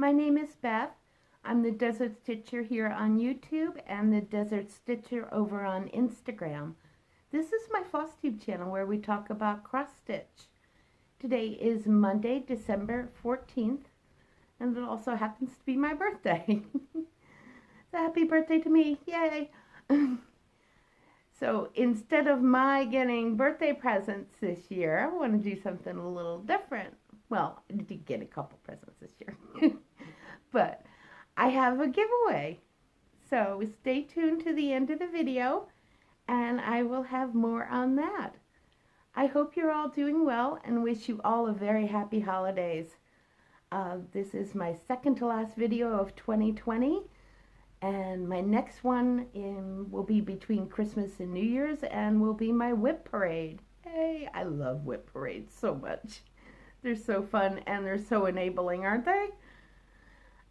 My name is Beth. I'm the Desert Stitcher here on YouTube and the Desert Stitcher over on Instagram. This is my Flosstube channel where we talk about cross stitch. Today is Monday, December 14th, and it also happens to be my birthday. So happy birthday to me, yay! So instead of my getting birthday presents this year, I want to do something a little different. Well, I did get a couple presents this year, but I have a giveaway. So stay tuned to the end of the video and I will have more on that. I hope you're all doing well and wish you all a very happy holidays. This is my second to last video of 2020. And my next one will be between Christmas and New Year's and will be my whip parade. Hey, I love whip parades so much. They're so fun and they're so enabling, aren't they?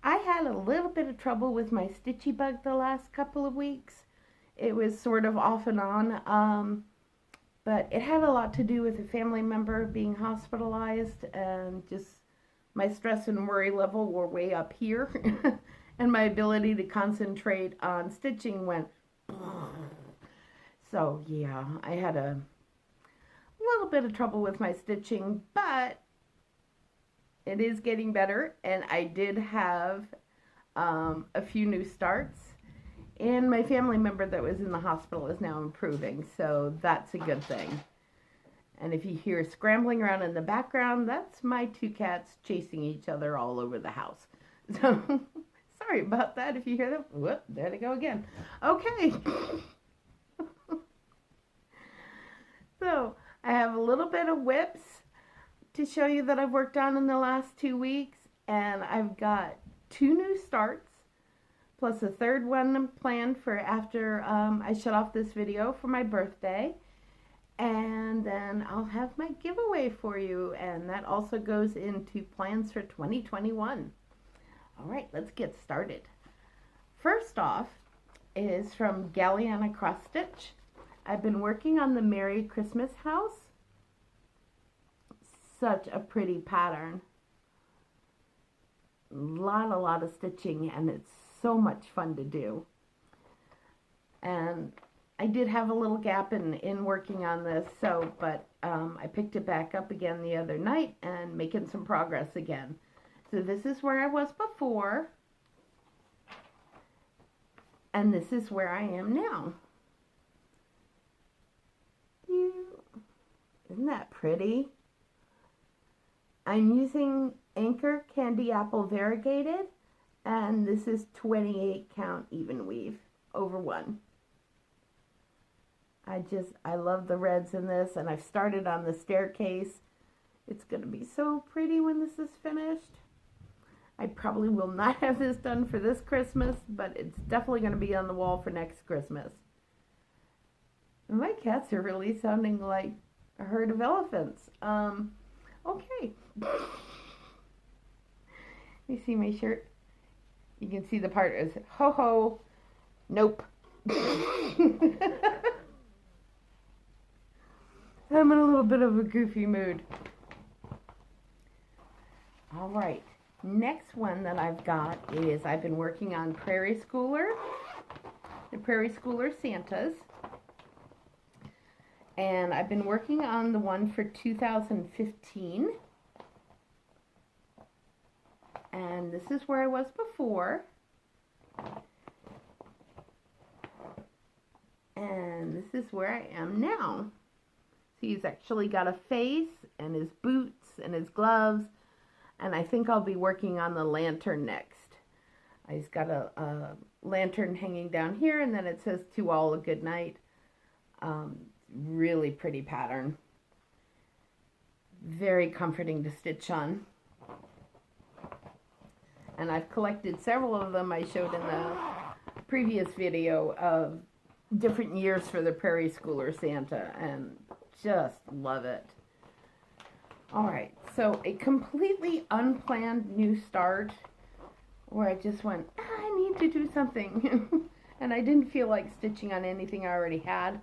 I had a little bit of trouble with my stitchy bug the last couple of weeks. It was sort of off and on, but it had a lot to do with a family member being hospitalized, and just my stress and worry level were way up here. And my ability to concentrate on stitching went. So yeah, I had a little bit of trouble with my stitching, but it is getting better, and I did have a few new starts, and my family member that was in the hospital is now improving, so that's a good thing. And if you hear scrambling around in the background, that's my two cats chasing each other all over the house. So sorry about that if you hear them. Whoop, there they go again. Okay. So I have a little bit of whips to show you that I've worked on in the last 2 weeks, and I've got 2 new starts plus a third one planned for after I shut off this video for my birthday, and then I'll have my giveaway for you, and that also goes into plans for 2021. All right, let's get started. First off is from Galliana Cross Stitch. I've been working on the Merry Christmas house. Such a pretty pattern. A lot of stitching, and it's so much fun to do. And I did have a little gap in working on this, but I picked it back up again the other night and making some progress again. So this is where I was before, and this is where I am now. Isn't that pretty? I'm using Anchor Candy Apple Variegated, and this is 28 count even weave over 1. I love the reds in this, and I've started on the staircase. It's going to be so pretty when this is finished. I probably will not have this done for this Christmas, but it's definitely going to be on the wall for next Christmas. And my cats are really sounding like a herd of elephants. Okay. You see my shirt? You can see the part is ho ho, nope. I'm in a little bit of a goofy mood. All right. Next one that I've got is I've been working on Prairie Schooler, the Prairie Schooler Santas. And I've been working on the one for 2015. And this is where I was before. And this is where I am now. So he's actually got a face and his boots and his gloves. And I think I'll be working on the lantern next. He's got a lantern hanging down here, and then it says "To all a good night." Really pretty pattern. Very comforting to stitch on. And I've collected several of them I showed in the previous video of different years for the Prairie Schooler Santa, and just love it. Alright, so a completely unplanned new start where I just went, I need to do something. And I didn't feel like stitching on anything I already had.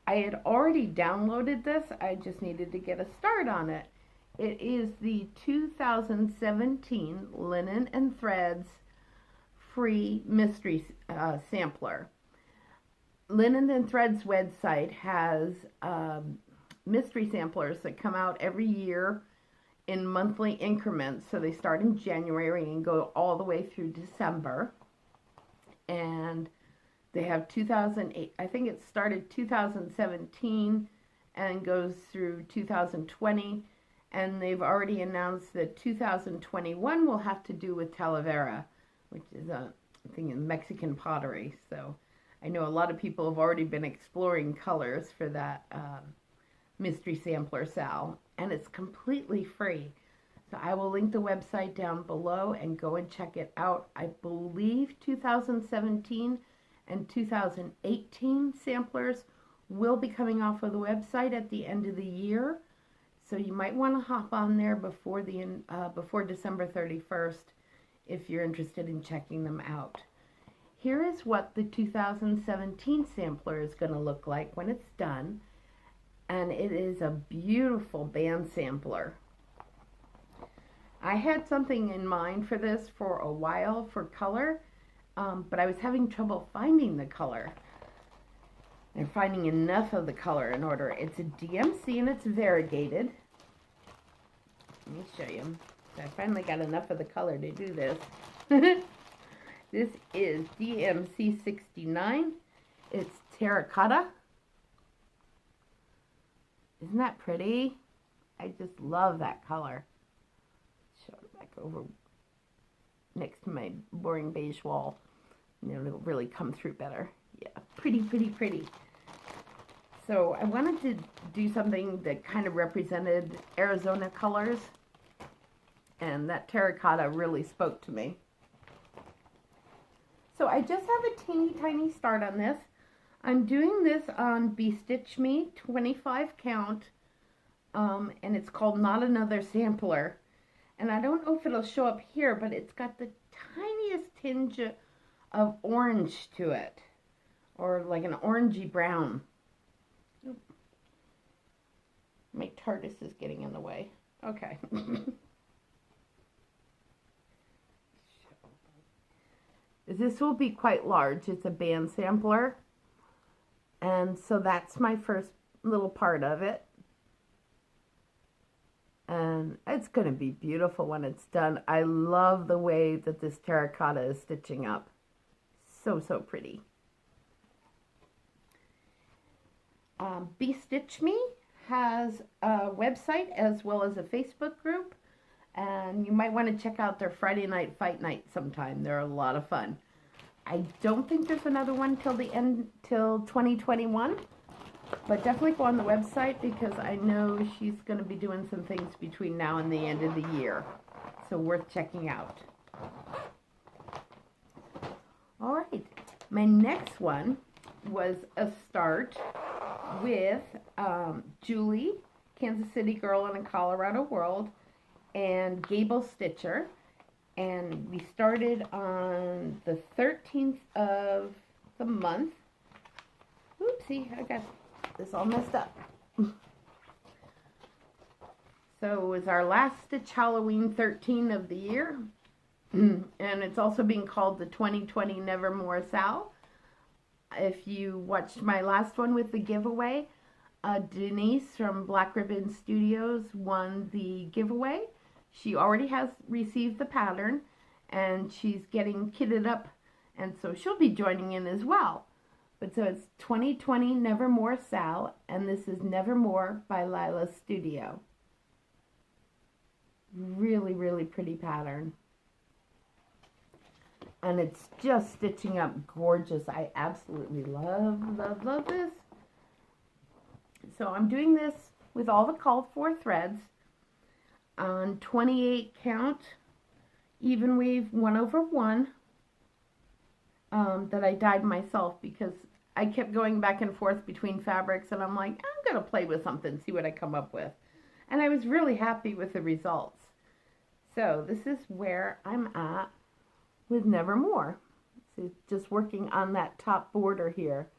I had already downloaded this, I just needed to get a start on it. It is the 2017 Linen and Threads free mystery sampler. Linen and Threads website has mystery samplers that come out every year in monthly increments. So they start in January and go all the way through December. And they have 2008, I think it started 2017 and goes through 2020. And they've already announced that 2021 will have to do with Talavera, which is a thing in Mexican pottery. So I know a lot of people have already been exploring colors for that mystery sampler, Sal, and it's completely free. So I will link the website down below and go and check it out. I believe 2017 and 2018 samplers will be coming off of the website at the end of the year. So you might want to hop on there before December 31st if you're interested in checking them out. Here is what the 2017 sampler is going to look like when it's done. And it is a beautiful band sampler. I had something in mind for this for a while for color, but I was having trouble finding the color and finding enough of the color in order. It's a DMC and it's variegated. Let me show you. I finally got enough of the color to do this. This is DMC 69. It's terracotta. Isn't that pretty? I just love that color. Show it back over next to my boring beige wall. You know, it'll really come through better. Yeah, pretty, pretty, pretty. So I wanted to do something that kind of represented Arizona colors. And that terracotta really spoke to me. So I just have a teeny tiny start on this. I'm doing this on Bestitch Me 25 count, and it's called Not Another Sampler. And I don't know if it'll show up here, but it's got the tiniest tinge of orange to it, or like an orangey brown. Oop. My TARDIS is getting in the way. Okay. This will be quite large. It's a band sampler. And so that's my first little part of it. And it's going to be beautiful when it's done. I love the way that this terracotta is stitching up. So, so pretty. Bestitch Me has a website as well as a Facebook group. And you might want to check out their Friday night fight night sometime. They're a lot of fun. I don't think there's another one till 2021, but definitely go on the website because I know she's going to be doing some things between now and the end of the year. So worth checking out. All right. My next one was a start with Julie, Kansas City girl in a Colorado world, and Gable Stitcher, and we started on the 13th of the month. Oopsie, I got this all messed up. So it was our last Stitch Halloween 13 of the year, and it's also being called the 2020 Nevermoor Sal. If you watched my last one with the giveaway, Denise from Black Ribbon Studios won the giveaway. She already has received the pattern, and she's getting kitted up, and so she'll be joining in as well. But so it's 2020 Nevermoor Sal, and this is Nevermoor by Lila Studio. Really, really pretty pattern. And it's just stitching up gorgeous. I absolutely love, love, love this. So I'm doing this with all the called for threads on 28 count even weave 1/1 that I dyed myself because I kept going back and forth between fabrics, and I'm like, I'm gonna play with something, see what I come up with, and I was really happy with the results. So this is where I'm at with Nevermoor. So just working on that top border here,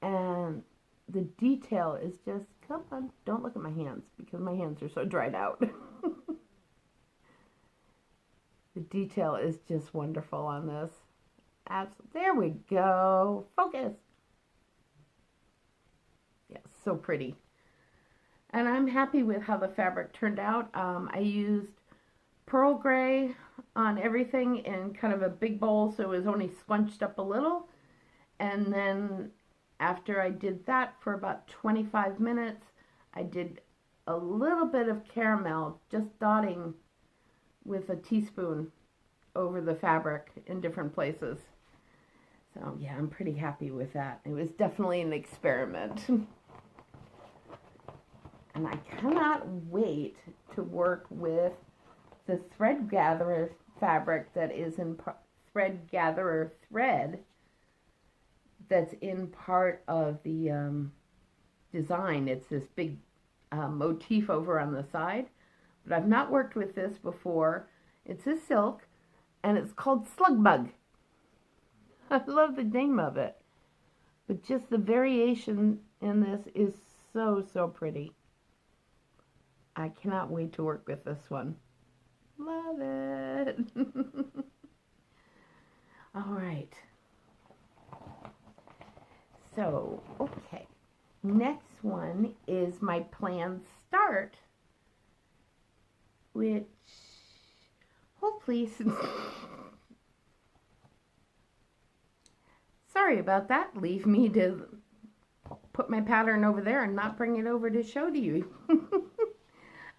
and the detail is just, come on, don't look at my hands because my hands are so dried out. The detail is just wonderful on this. There we go. Focus. Yeah, so pretty. And I'm happy with how the fabric turned out. I used pearl gray on everything in kind of a big bowl, so it was only scrunched up a little. And then after I did that for about 25 minutes, I did a little bit of caramel, just dotting with a teaspoon over the fabric in different places. So yeah, I'm pretty happy with that. It was definitely an experiment. And I cannot wait to work with the thread gatherer fabric that is in thread gatherer thread that's in part of the design. It's this big motif over on the side, but I've not worked with this before. It's a silk and it's called Slug Bug. I love the name of it, but just the variation in this is so pretty. I cannot wait to work with this one. Love it. All right. So, okay. Next one is my planned start, which hopefully, sorry about that. Leave me to put my pattern over there and not bring it over to show to you.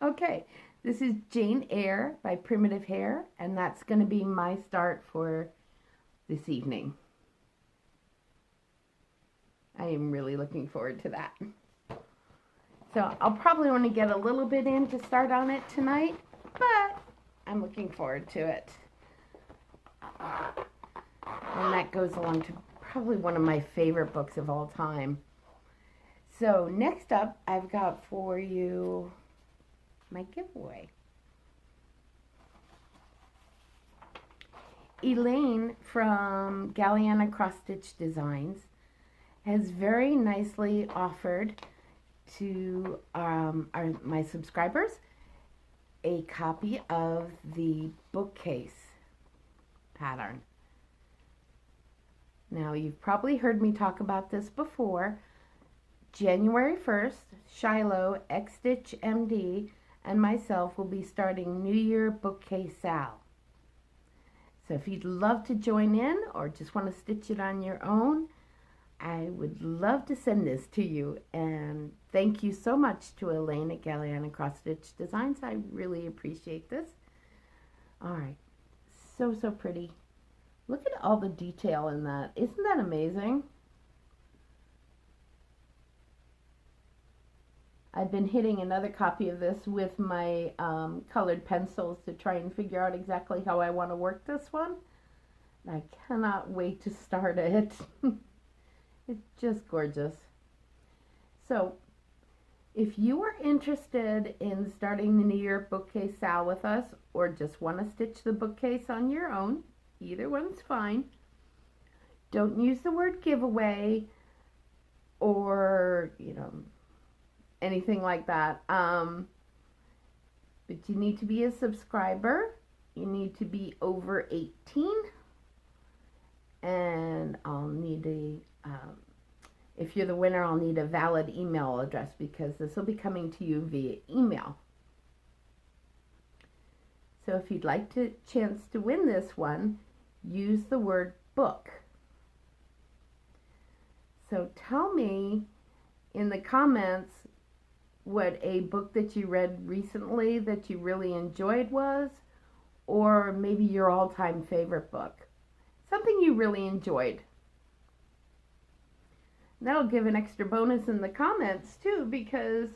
Okay, this is Jane Eyre by Primitive Hair, and that's going to be my start for this evening. I am really looking forward to that. So I'll probably want to get a little bit in to start on it tonight, but I'm looking forward to it. And that goes along to probably one of my favorite books of all time. So next up, I've got for you my giveaway. Elaine from Galliana Cross Stitch Designs has very nicely offered to my subscribers a copy of the bookcase pattern. Now, you've probably heard me talk about this before. January 1st, Shiloh, X-Stitch MD, and myself will be starting New Year Bookcase Sal. So if you'd love to join in or just want to stitch it on your own, I would love to send this to you. And thank you so much to Elaine at Galliana Cross Stitch Designs. I really appreciate this. All right, so pretty. Look at all the detail in that. Isn't that amazing? I've been hitting another copy of this with my colored pencils to try and figure out exactly how I want to work this one. I cannot wait to start it. It's just gorgeous. So, if you are interested in starting the New Year Bookcase Sal with us, or just want to stitch the bookcase on your own, either one's fine. Don't use the word giveaway or, anything like that. But you need to be a subscriber. You need to be over 18. And I'll need if you're the winner, I'll need a valid email address because this will be coming to you via email. So if you'd like to chance to win this one, use the word book. So tell me in the comments what a book that you read recently that you really enjoyed was, or maybe your all-time favorite book. Something you really enjoyed. That'll give an extra bonus in the comments too, because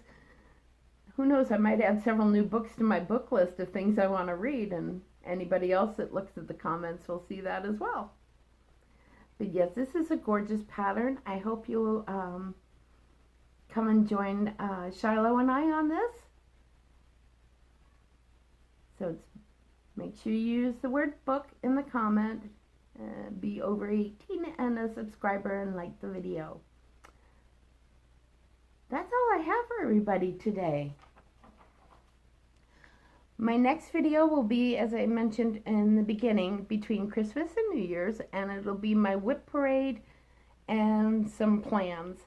who knows, I might add several new books to my book list of things I want to read, and anybody else that looks at the comments will see that as well. But yes, this is a gorgeous pattern. I hope you'll come and join Shiloh and I on this. So make sure you use the word book in the comment, be over 18 and a subscriber and like the video. that's all I have for everybody today. My next video will be, as I mentioned in the beginning, between Christmas and New Year's, and it'll be my whip parade and some plans.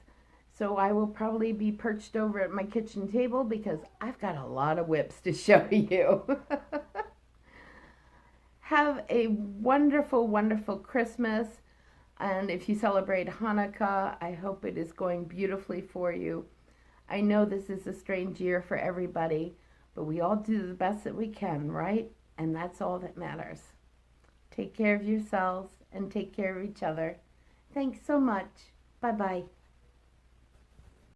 So I will probably be perched over at my kitchen table because I've got a lot of whips to show you. Have a wonderful, wonderful Christmas. And if you celebrate Hanukkah, I hope it is going beautifully for you. I know this is a strange year for everybody, but we all do the best that we can, right? And that's all that matters. Take care of yourselves and take care of each other. Thanks so much. Bye-bye.